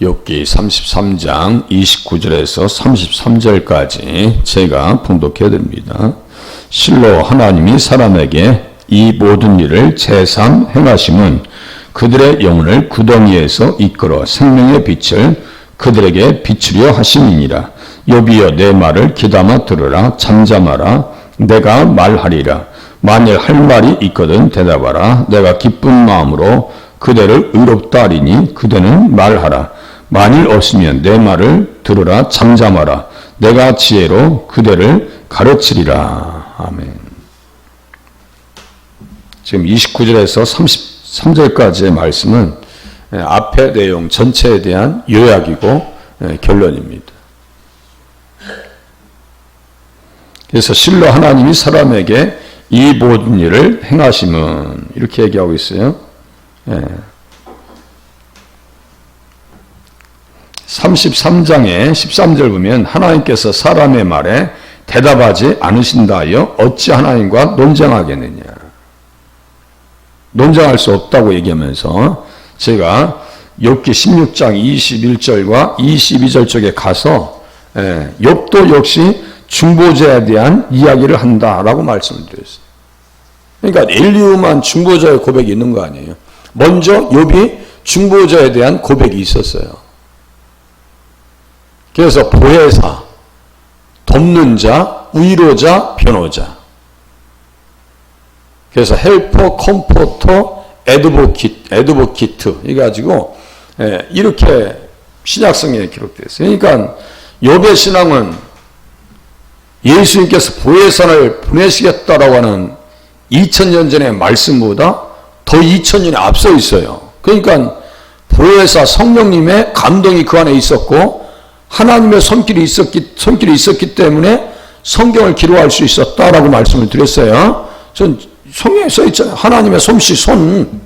욥기 33장 29절에서 33절까지 제가 봉독해 드립니다. 실로 하나님이 사람에게 이 모든 일을 제삼 행하심은 그들의 영혼을 구덩이에서 이끌어 생명의 빛을 그들에게 비추려 하심이니라. 욥이여 내 말을 귀담아 들으라. 잠잠하라. 내가 말하리라. 만일 할 말이 있거든 대답하라. 내가 기쁜 마음으로 그대를 의롭다 하리니 그대는 말하라. 만일 없으면 내 말을 들으라. 잠잠하라. 내가 지혜로 그대를 가르치리라. 아멘. 지금 29절에서 33절까지의 말씀은 앞의 내용 전체에 대한 요약이고 결론입니다. 그래서 실로 하나님이 사람에게 이 모든 일을 행하심은 이렇게 얘기하고 있어요. 33장의 13절 보면 하나님께서 사람의 말에 대답하지 않으신다 하여 어찌 하나님과 논쟁하겠느냐. 논쟁할 수 없다고 얘기하면서 제가 욥기 16장 21절과 22절 쪽에 가서 욥도 역시 중보자에 대한 이야기를 한다라고 말씀을 드렸어요. 그러니까 엘리후만 중보자의 고백이 있는 거 아니에요. 먼저 욥이 중보자에 대한 고백이 있었어요. 그래서 보혜사, 돕는 자, 위로자, 변호자. 그래서 헬퍼, 컴포터, 에드보키트 이래가지고 이렇게 신약성에 기록되어 있어요. 그러니까 욥의 신앙은 예수님께서 보혜사를 보내시겠다라고 하는 2000년 전의 말씀보다 더 2000년에 앞서 있어요. 그러니까 보혜사 성령님의 감동이 그 안에 있었고 하나님의 손길이 있었기 때문에 성경을 기록할 수 있었다라고 말씀을 드렸어요. 전 성경에 써 있잖아요. 하나님의 솜씨 손.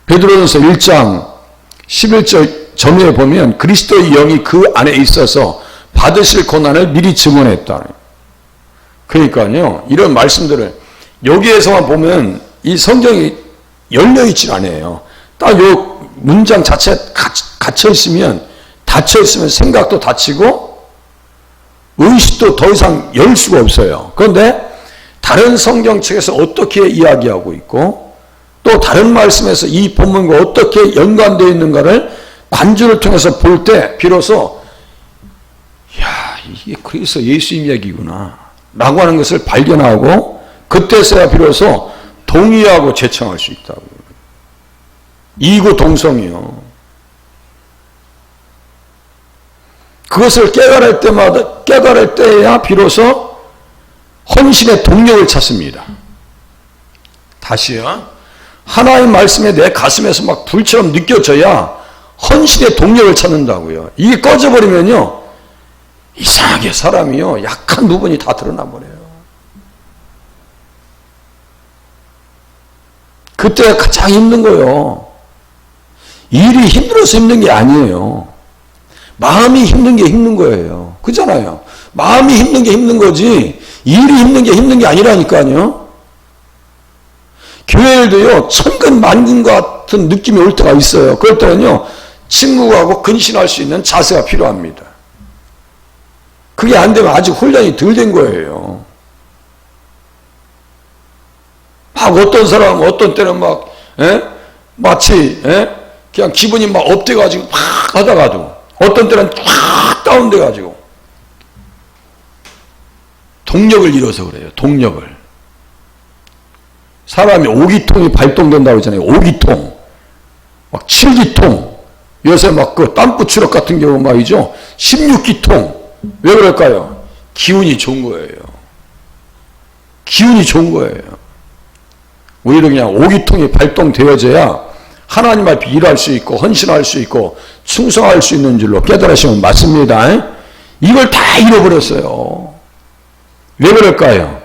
베드로전서 1장 11절 전후에 보면 그리스도의 영이 그 안에 있어서 받으실 고난을 미리 증언했다. 그러니까요. 이런 말씀들을 여기에서만 보면 이 성경이 열려있질 않아요. 딱 요 문장 자체에 갇혀있으면 닫혀있으면 생각도 닫히고 의식도 더 이상 열 수가 없어요. 그런데 다른 성경책에서 어떻게 이야기하고 있고 또 다른 말씀에서 이 본문과 어떻게 연관되어 있는가를 관주를 통해서 볼 때 비로소 이게 그래서 예수님 얘기구나 라고 하는 것을 발견하고 그때서야 비로소 동의하고 제청할 수 있다고. 이구동성이요. 그것을 깨달을 때야 비로소 헌신의 동력을 찾습니다. 다시요. 하나님 말씀에 내 가슴에서 막 불처럼 느껴져야 헌신의 동력을 찾는다고요. 이게 꺼져버리면요. 이상하게 사람이요. 약한 부분이 다 드러나 버려요. 그때가 가장 힘든 거예요. 일이 힘들어서 힘든 게 아니에요. 마음이 힘든 게 힘든 거예요. 그잖아요. 마음이 힘든 게 힘든 거지 일이 힘든 게 아니라니까요. 교회에도요 천근만근 같은 느낌이 올 때가 있어요. 그럴 때는요 침묵하고 근신할 수 있는 자세가 필요합니다. 그게 안 되면 아직 훈련이 덜 된 거예요. 막 어떤 사람은 어떤 때는 막 마치 그냥 기분이 막 업돼가지고 막 하다가도 어떤 때는 쫙 다운돼가지고 동력을 잃어서 그래요. 동력을. 사람이 5기통이 발동된다고 했잖아요. 5기통. 막 7기통. 요새 막 그 땀부 추락 같은 경우 말이죠. 16기통. 왜 그럴까요? 기운이 좋은 거예요. 기운이 좋은 거예요. 우리는 그냥 5기통이 발동되어져야 하나님 앞에 일할 수 있고 헌신할 수 있고 충성할 수 있는 줄로 깨달으시면 맞습니다. 이걸 다 잃어버렸어요. 왜 그럴까요?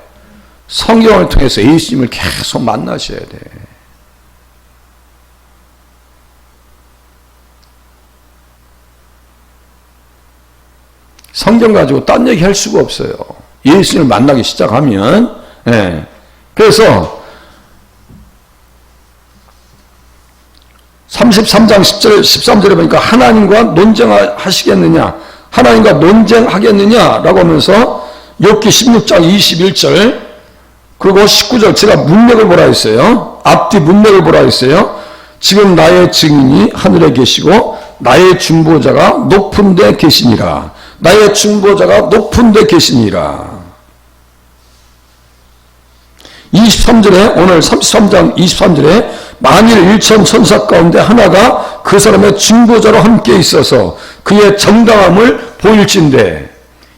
성경을 통해서 예수님을 계속 만나셔야 돼. 성경 가지고 딴 얘기 할 수가 없어요. 예수님을 만나기 시작하면. 그래서 33장 10절, 13절에 보니까 하나님과 논쟁하시겠느냐, 하나님과 논쟁하겠느냐라고 하면서 욥기 16장 21절, 그리고 19절, 제가 문맥을 보라 했어요. 앞뒤 문맥을 보라 했어요. 지금 나의 증인이 하늘에 계시고 나의 중보자가 높은 데 계시니라. 나의 중보자가 높은 데 계시니라. 23절에, 오늘 33장 23절에 만일 1천 천사 가운데 하나가 그 사람의 중보자로 함께 있어서 그의 정당함을 보일진대.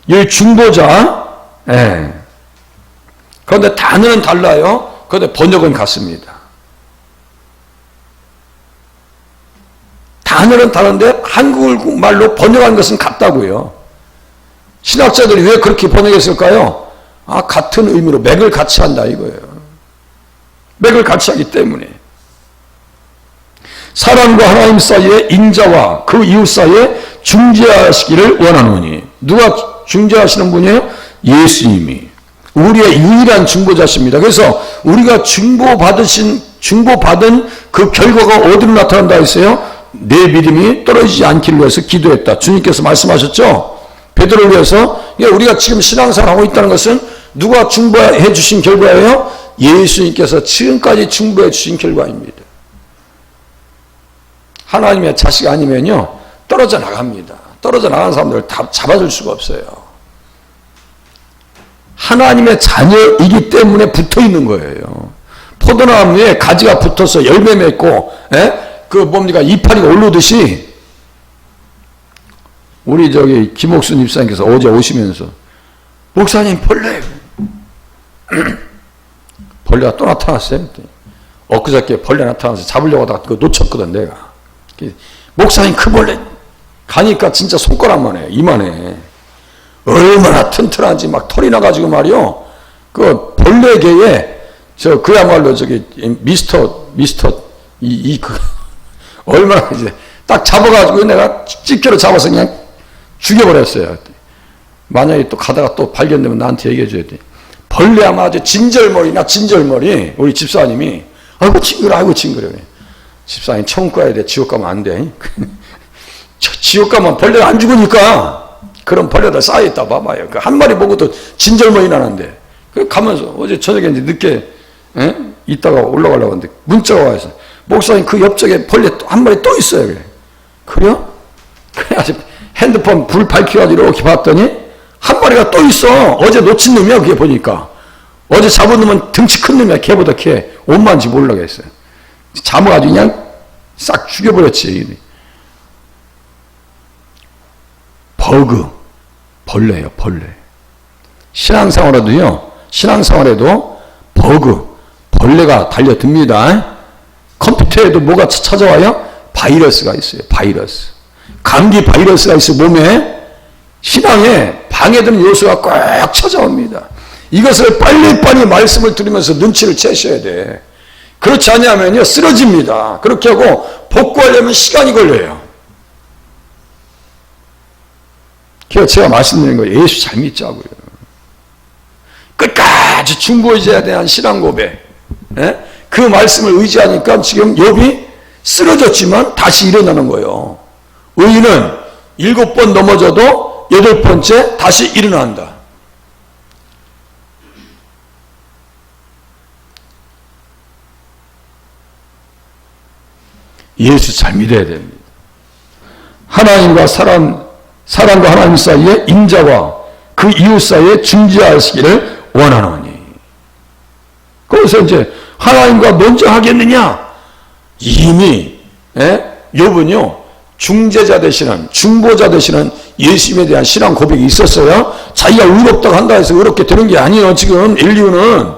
이 중보자, 그런데 단어는 달라요. 그런데 번역은 같습니다. 단어는 다른데 한국말로 번역한 것은 같다고요. 신학자들이 왜 그렇게 번역했을까요? 같은 의미로 맥을 같이 한다 이거예요. 맥을 같이 하기 때문에. 사람과 하나님 사이의 인자와 그 이웃 사이에 중재하시기를 원하노니. 누가 중재하시는 분이에요? 예수님이. 우리의 유일한 중보자십니다. 그래서 우리가 중보받은 그 결과가 어디로 나타난다 했어요? 내 믿음이 떨어지지 않기를 위해서 기도했다. 주님께서 말씀하셨죠? 베드로를 위해서. 우리가 지금 신앙생활 하고 있다는 것은 누가 중보해 주신 결과예요? 예수님께서 지금까지 중보해 주신 결과입니다. 하나님의 자식 아니면요, 떨어져 나갑니다. 떨어져 나간 사람들을 다 잡아줄 수가 없어요. 하나님의 자녀이기 때문에 붙어 있는 거예요. 포도나무에 가지가 붙어서 열매 맺고, 이파리가 오르듯이, 우리 김옥순 입사님께서 어제 오시면서, 목사님, 벌레가 또 나타났어요. 엊그저께 벌레 나타나서 잡으려고 하다가 그거 놓쳤거든, 내가. 목사님, 그 벌레, 가니까 진짜 손가락만 해, 이만해. 얼마나 튼튼한지 막 털이 나가지고 말이요. 그 벌레계에, 그야말로 얼마나 이제 딱 잡아가지고 내가 집게로 잡아서 그냥 죽여버렸어요. 만약에 또 가다가 또 발견되면 나한테 얘기해줘야 돼. 벌레 아마 아주 진절머리, 우리 집사님이, 아이고 징그러. 집사님, 천국 가야 돼. 지옥 가면 안 돼. 지옥 가면 벌레가 안 죽으니까, 그런 벌레들 쌓여있다 봐봐요. 한 마리 보고도 진절머리 나는데. 가면서, 어제 저녁에 이제 늦게, 이따가 올라가려고 하는데, 문자가 와서, 목사님, 그 옆쪽에 벌레 한 마리 또 있어요. 그래요? 그래가지고 핸드폰 불 밝혀가지고 이렇게 봤더니, 한 마리가 또 있어. 어제 놓친 놈이야, 그게 보니까. 어제 잡은 놈은 등치 큰 놈이야. 걔보다 걔. 옷만지 몰라고 했어요. 잡아가지고 그냥 싹 죽여버렸지. 벌레예요, 벌레. 신앙생활에도 벌레가 달려듭니다. 컴퓨터에도 뭐가 찾아와요? 바이러스가 있어요, 바이러스. 감기 바이러스가 있어요, 몸에. 신앙에 방해되는 요소가 꽉 찾아옵니다. 이것을 빨리빨리 말씀을 들으면서 눈치를 채셔야 돼. 그렇지 않으면요, 쓰러집니다. 그렇게 하고 복구하려면 시간이 걸려요. 그래서 제가 말씀드리는 거예요. 예수 잘 믿자고요. 끝까지 중보의지에 대한 신앙 고백. 그 말씀을 의지하니까 지금 욥이 쓰러졌지만 다시 일어나는 거예요. 의인은 7번 넘어져도 8번째 다시 일어난다. 예수 잘 믿어야 됩니다. 하나님과 사람과 하나님 사이의 인자와 그 이웃 사이에 중재하시기를 원하노니. 그래서 이제 하나님과 논쟁하겠느냐? 이미 욥은요, 중재자 되시는, 중보자 되시는 예수님에 대한 신앙 고백이 있었어요. 자기가 의롭다고 한다 해서 의롭게 되는 게 아니에요. 지금 엘리후는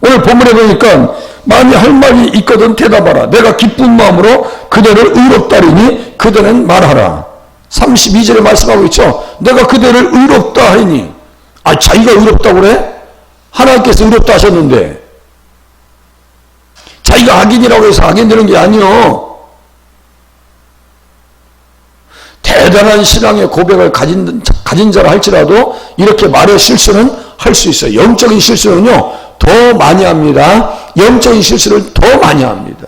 오늘 본문에 보니까 만일 할 말이 있거든 대답하라. 내가 기쁜 마음으로 그대를 의롭다리니 그대는 말하라. 32절에 말씀하고 있죠. 내가 그대를 의롭다 하니. 자기가 의롭다고 그래? 하나님께서 의롭다 하셨는데. 자기가 악인이라고 해서 악인되는 게 아니요. 대단한 신앙의 고백을 가진 자라 할지라도 이렇게 말의 실수는 할 수 있어요. 영적인 실수는요, 더 많이 합니다. 영적인 실수를 더 많이 합니다.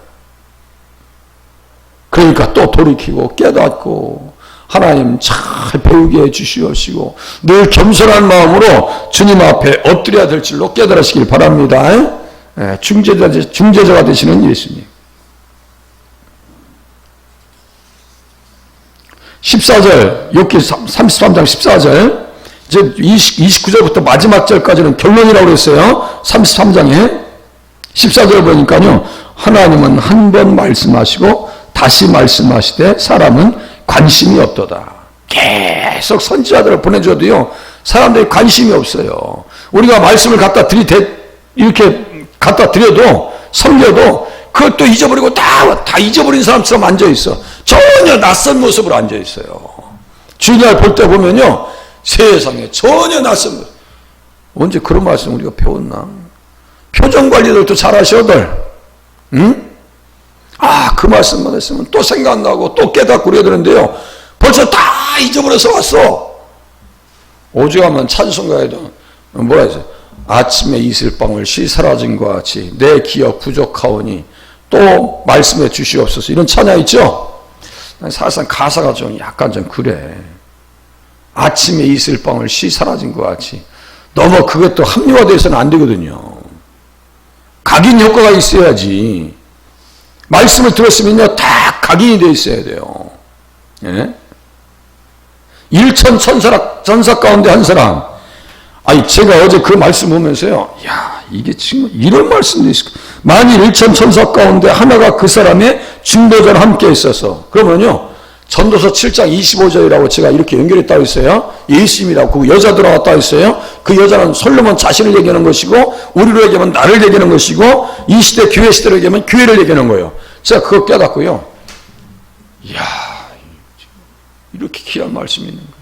그러니까 또 돌이키고 깨닫고 하나님 잘 배우게 해주시옵시고 늘 겸손한 마음으로 주님 앞에 엎드려야 될 줄로 깨달으시길 바랍니다. 중재자가 되시는 예수님. 14절, 욥기 33장 14절, 이제 29절부터 마지막 절까지는 결론이라고 그랬어요. 33장에 14절 보니까요, 하나님은 한 번 말씀하시고 다시 말씀하시되 사람은 관심이 없도다. 계속 선지자들을 보내줘도요, 사람들이 관심이 없어요. 우리가 말씀을 이렇게 갖다 드려도, 섬겨도, 그것도 잊어버리고 다 잊어버린 사람처럼 앉아있어. 전혀 낯선 모습으로 앉아있어요. 주일날 볼 때 보면요, 세상에 전혀 낯선 모습. 언제 그런 말씀 우리가 배웠나? 표정 관리들도 잘하셔들, 응? 그 말씀만 했으면 또 생각나고 또 깨닫고 그래야 되는데요, 벌써 다 잊어버려서 왔어. 오죽하면 찬송가에도 뭐라 했어요? 아침에 이슬방울 시 사라진 것 같이 내 기억 부족하오니 또 말씀해 주시옵소서, 이런 찬양 있죠? 사실상 가사가 좀 약간 좀 그래. 아침에 이슬방울 시 사라진 것 같이. 너무 그것도 합리화돼서는 안 되거든요. 각인 효과가 있어야지. 말씀을 들었으면요, 다 각인이 되어 있어야 돼요. 예? 1천 전사 가운데 한 사람. 제가 어제 그 말씀 보면서요, 이게 지금 이런 말씀도 있을까? 만일 1천 천사 가운데 하나가 그 사람의 중보자와 함께 있어서, 그러면요, 전도서 7장 25절이라고 제가 이렇게 연결했다고 했어요. 예수님이라고, 그 여자 들어왔다고 했어요. 그 여자는 솔로몬 자신을 얘기하는 것이고, 우리로 얘기하면 나를 얘기하는 것이고, 이 시대 교회 시대로 얘기하면 교회를 얘기하는 거예요. 제가 그거 깨닫고요, 이렇게 귀한 말씀이 있는 거예요.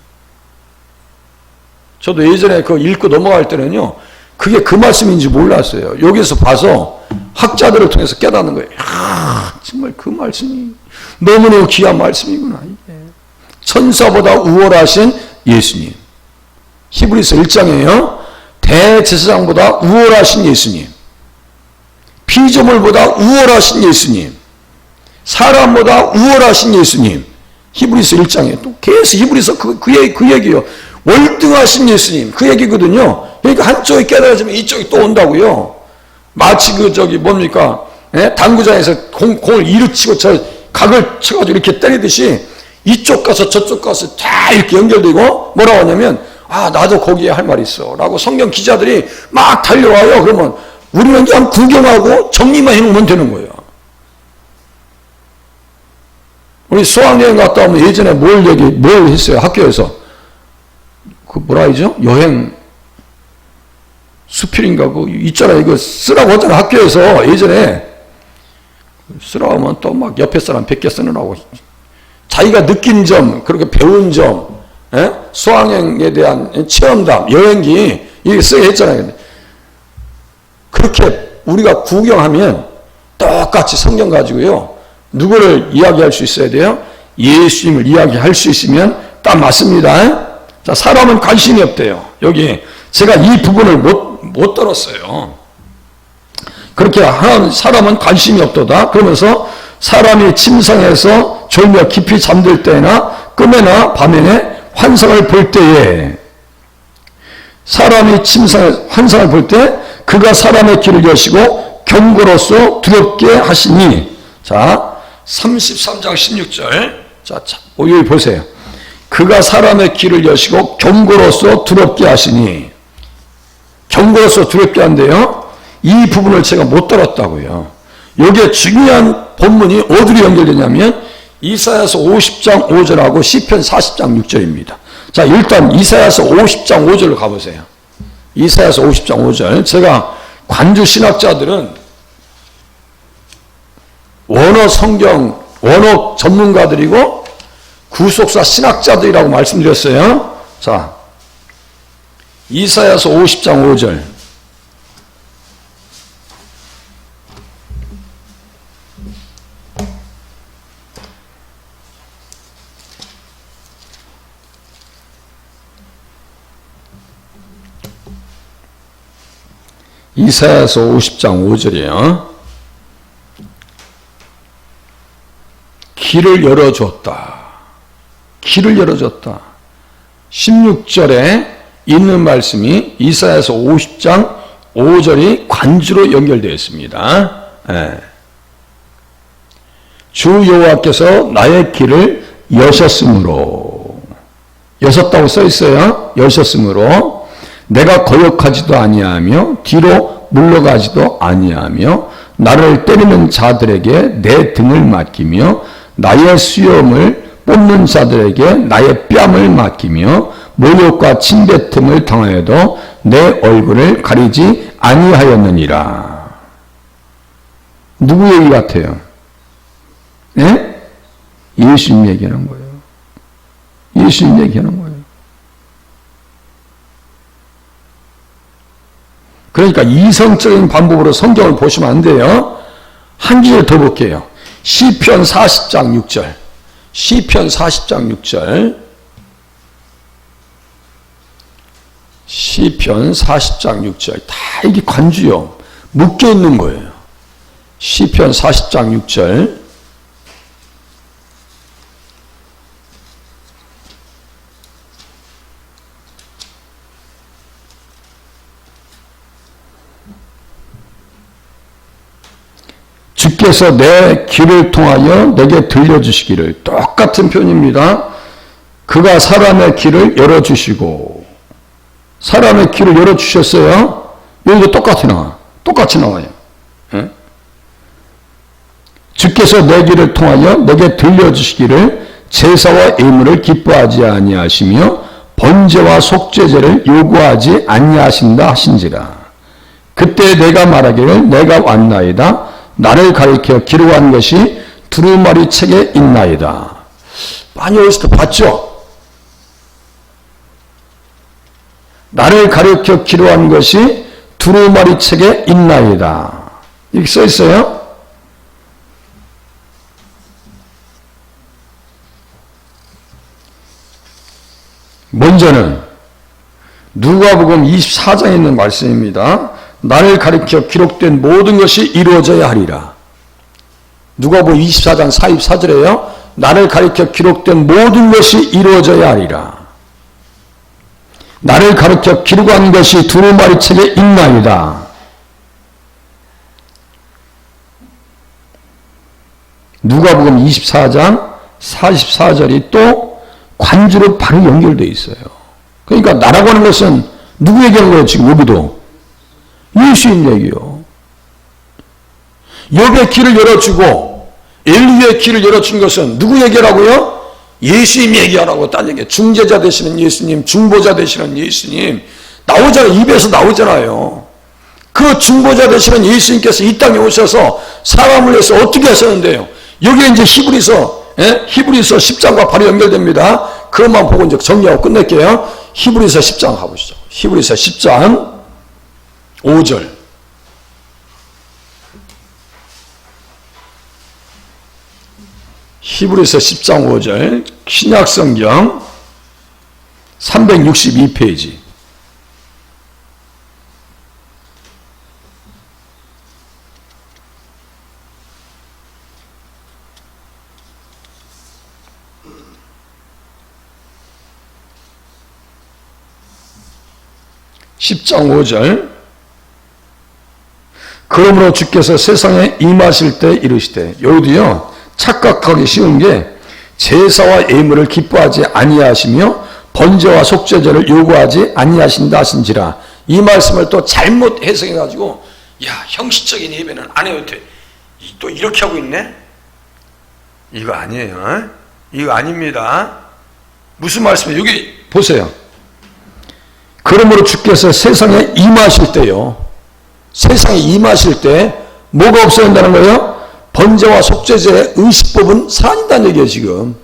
저도 예전에 그거 읽고 넘어갈 때는요, 그게 그 말씀인지 몰랐어요. 여기서 봐서 학자들을 통해서 깨닫는 거예요. 정말 그 말씀이 너무너무 귀한 말씀이구나. 천사보다 우월하신 예수님. 히브리서 1장에요, 대제사장보다 우월하신 예수님, 피조물보다 우월하신 예수님, 사람보다 우월하신 예수님. 히브리서 1장에 또 계속 히브리서 그 얘기요. 월등하신 예수님, 그 얘기거든요. 그러니까 한쪽이 깨달아지면 이쪽이 또 온다고요. 마치 뭡니까? 당구장에서 공을 이루 치고 각을 쳐가지고 이렇게 때리듯이 이쪽 가서 저쪽 가서 다 이렇게 연결되고, 뭐라고 하냐면, 나도 거기에 할 말이 있어. 라고 성경 기자들이 막 달려와요. 그러면 우리는 그냥 구경하고 정리만 해놓으면 되는 거예요. 우리 수학여행 갔다 오면 예전에 뭘 했어요? 학교에서. 뭐라 하죠? 여행, 수필인가, 있잖아. 이거 쓰라고 하잖아. 학교에서 예전에. 쓰라고 하면 또 막 옆에 사람 100개 쓰느라고. 자기가 느낀 점, 그렇게 배운 점, 수학여행에 대한 체험담, 여행기, 이게 쓰게 했잖아요. 그렇게 우리가 구경하면 똑같이 성경 가지고요, 누구를 이야기할 수 있어야 돼요? 예수님을 이야기할 수 있으면 딱 맞습니다. 자, 사람은 관심이 없대요. 여기 제가 이 부분을 못 들었어요. 그렇게 사람은 관심이 없도다. 그러면서 사람이 침상에서 졸며 깊이 잠들 때나 꿈에나 밤에 환상을 볼 때에, 사람이 침상에 환상을 볼 때 그가 사람의 길을 여시고 경고로서 두렵게 하시니. 자, 33장 16절. 자, 여기 보세요. 그가 사람의 길을 여시고 경고로서 두렵게 하시니. 경고로서 두렵게 한대요. 이 부분을 제가 못 들었다고요. 여기에 중요한 본문이 어디로 연결되냐면 이사야서 50장 5절하고 시편 40장 6절입니다. 자, 일단 이사야서 50장 5절로 가보세요. 이사야서 50장 5절. 제가 관주 신학자들은 원어 전문가들이고 구속사 신학자들이라고 말씀드렸어요. 자, 이사야서 50장 5절. 이사야서 50장 5절이에요. 길을 열어줬다. 길을 열어줬다. 16절에 있는 말씀이 이사야서 50장 5절이 관주로 연결되어 있습니다. 예. 주 여호와께서 나의 길을 여셨으므로, 여셨다고 써 있어요. 여셨으므로 내가 거역하지도 아니하며 뒤로 물러가지도 아니하며 나를 때리는 자들에게 내 등을 맡기며 나의 수염을 뽑는 자들에게 나의 뺨을 맡기며 모욕과 침뱉음을 당하여도 내 얼굴을 가리지 아니하였느니라. 누구 얘기 같아요? 네? 예수님 얘기하는 거예요. 예수님 얘기하는 거예요. 그러니까 이성적인 방법으로 성경을 보시면 안 돼요. 한 줄 더 볼게요. 시편 40장 6절. 시편 40장 6절. 시편 40장 6절. 다 이게 관주요. 묶여 있는 거예요. 시편 40장 6절. 주께서 내 귀를 통하여 내게 들려주시기를. 똑같은 표현입니다. 그가 사람의 길을 열어주시고, 사람의 길을 열어주셨어요. 여기도 똑같이 나와요. 예? 주께서 내 길을 통하여 내게 들려주시기를 제사와 예물을 기뻐하지 아니하시며 번제와 속죄제를 요구하지 아니하신다 하신지라. 그때 내가 말하기를 내가 왔나이다. 나를 가리켜 기록한 것이 두루마리 책에 있나이다. 많이 어렸을 때 봤죠? 나를 가리켜 기록한 것이 두루마리 책에 있나이다. 이렇게 써 있어요. 먼저는 누가복음 24장에 있는 말씀입니다. 나를 가리켜 기록된 모든 것이 이루어져야 하리라. 누가복음 24장 44절에요. 나를 가리켜 기록된 모든 것이 이루어져야 하리라. 나를 가리켜 기록한 것이 두루마리 책에 있나이다. 누가복음 24장 44절이 또 관주로 바로 연결되어 있어요. 그러니까 나라고 하는 것은 누구 얘기하는 거예요? 지금 여기도 예수님 얘기요. 욥의 길을 열어주고 엘리의 길을 열어준 것은 누구 얘기라고요? 예수님 얘기하라고. 딴 얘기. 중재자 되시는 예수님, 중보자 되시는 예수님 나오잖아요. 입에서 나오잖아요. 그 중보자 되시는 예수님께서 이 땅에 오셔서 사람을 위해서 어떻게 하셨는데요? 여기에 이제 히브리서 10장과 바로 연결됩니다. 그것만 보고 이제 정리하고 끝낼게요. 히브리서 10장 가보시죠. 히브리서 10장 5절. 히브리서 10장 5절. 신약성경 362페이지. (10장 5절) 그러므로 주께서 세상에 임하실 때 이르시되. 여기도요 착각하기 쉬운 게 제사와 예물을 기뻐하지 아니하시며 번제와 속죄제를 요구하지 아니하신다 하신지라. 이 말씀을 또 잘못 해석해 가지고 야 형식적인 예배는 안 해도 돼. 또 이렇게 하고 있네. 이거 아니에요. 이거 아닙니다. 무슨 말씀이에요? 여기 보세요. 그러므로 주께서 세상에 임하실 때요. 세상에 임하실 때 뭐가 없어야 한다는 거예요? 번제와 속죄제의 의식법은 사라진다는 얘기예요. 지금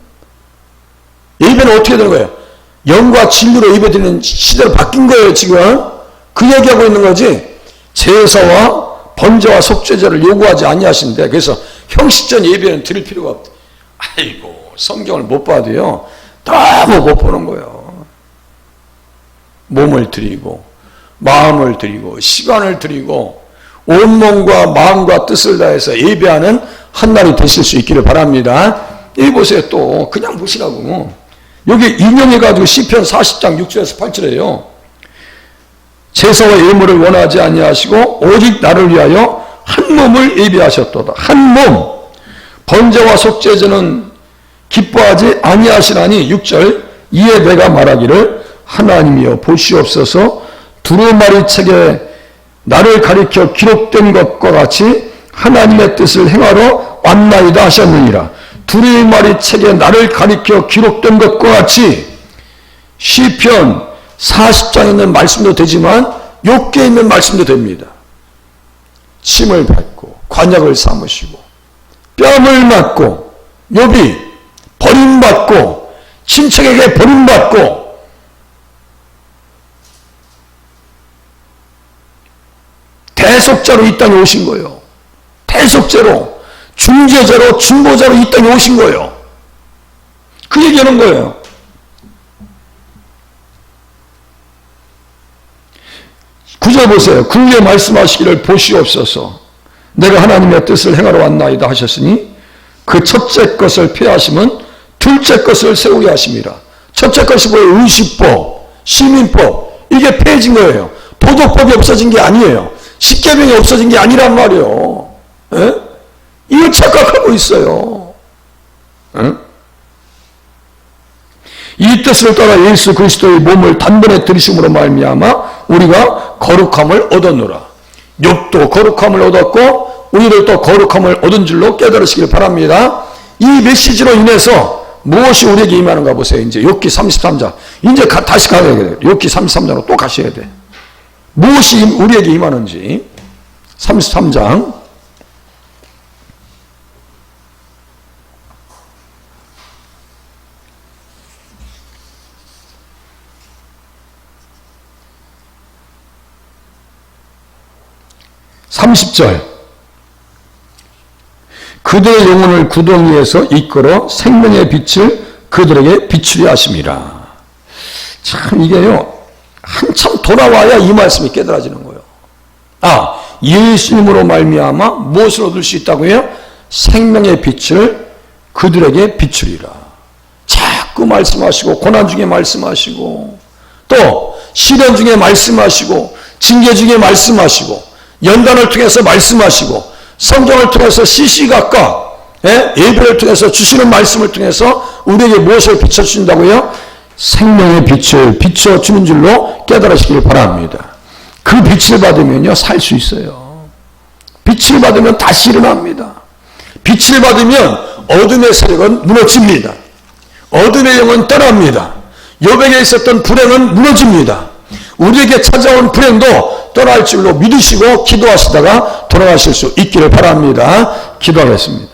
예배는 어떻게 되는 거예요? 영과 진리로 예배드리는 시대로 바뀐 거예요. 지금 그 얘기하고 있는 거지. 제사와 번제와 속죄제를 요구하지 아니하신데 그래서 형식적 예배는 드릴 필요가 없다. 아이고 성경을 못 봐도요 너무 못 보는 거예요. 몸을 드리고 마음을 드리고 시간을 드리고 온몸과 마음과 뜻을 다해서 예배하는 한 날이 되실 수 있기를 바랍니다. 여기 보세요. 또 그냥 보시라고. 여기 인용해가지고 시편 40장 6절에서 8절에요. 제사와 예물을 원하지 아니하시고 오직 나를 위하여 한 몸을 예비하셨도다. 한 몸. 번제와 속죄제는 기뻐하지 아니하시나니 6절. 이에 내가 말하기를 하나님이여 보시옵소서 두루마리 책에 나를 가리켜 기록된 것과 같이 하나님의 뜻을 행하러 왔나이다 하셨느니라. 두루마리 책에 나를 가리켜 기록된 것과 같이 시편 40장에 있는 말씀도 되지만 욥기에 있는 말씀도 됩니다. 침을 밟고 관약을 삼으시고 뺨을 맞고 욥이 버림받고 친척에게 버림받고 대속자로 이 땅에 오신 거예요. 대속자로 중재자로 중보자로 이 땅에 오신 거예요. 그 얘기하는 거예요. 구절 보세요. 궁에 말씀하시기를 보시옵소서 내가 하나님의 뜻을 행하러 왔나이다 하셨으니 그 첫째 것을 폐하심은 둘째 것을 세우게 하심이라. 첫째 것이 뭐예요? 의식법, 시민법. 이게 폐해진 거예요. 도덕법이 없어진 게 아니에요. 십계명이 없어진 게 아니란 말이에요. 에? 이걸 착각하고 있어요. 에? 이 뜻을 따라 예수 그리스도의 몸을 단번에 들이심으로 말미암아 우리가 거룩함을 얻었노라. 욥도 거룩함을 얻었고 우리들도 거룩함을 얻은 줄로 깨달으시길 바랍니다. 이 메시지로 인해서 무엇이 우리에게 임하는가 보세요. 이제 욥기 33장. 이제 다시 가야 돼요. 욥기 33장으로 또 가셔야 돼. 무엇이 우리에게 임하는지. 33장. (30절) 그들의 영혼을 구덩이에서 이끌어 생명의 빛을 그들에게 비추려 하심이라. 참 이게요 한참 돌아와야 이 말씀이 깨달아지는 거예요. 아, 예수님으로 말미암아 무엇을 얻을 수 있다고요? 생명의 빛을 그들에게 비추리라. 자꾸 말씀하시고 고난 중에 말씀하시고 또 시련 중에 말씀하시고 징계 중에 말씀하시고 연단을 통해서 말씀하시고 성경을 통해서 시시각각 예배를 통해서 주시는 말씀을 통해서 우리에게 무엇을 비춰주신다고요? 생명의 빛을 비춰주는 줄로 깨달으시길 바랍니다. 그 빛을 받으면요 살 수 있어요. 빛을 받으면 다시 일어납니다. 빛을 받으면 어둠의 세력은 무너집니다. 어둠의 영은 떠납니다. 욥에게 있었던 불행은 무너집니다. 우리에게 찾아온 불행도 떠날 줄로 믿으시고 기도하시다가 돌아가실 수 있기를 바랍니다. 기도하겠습니다.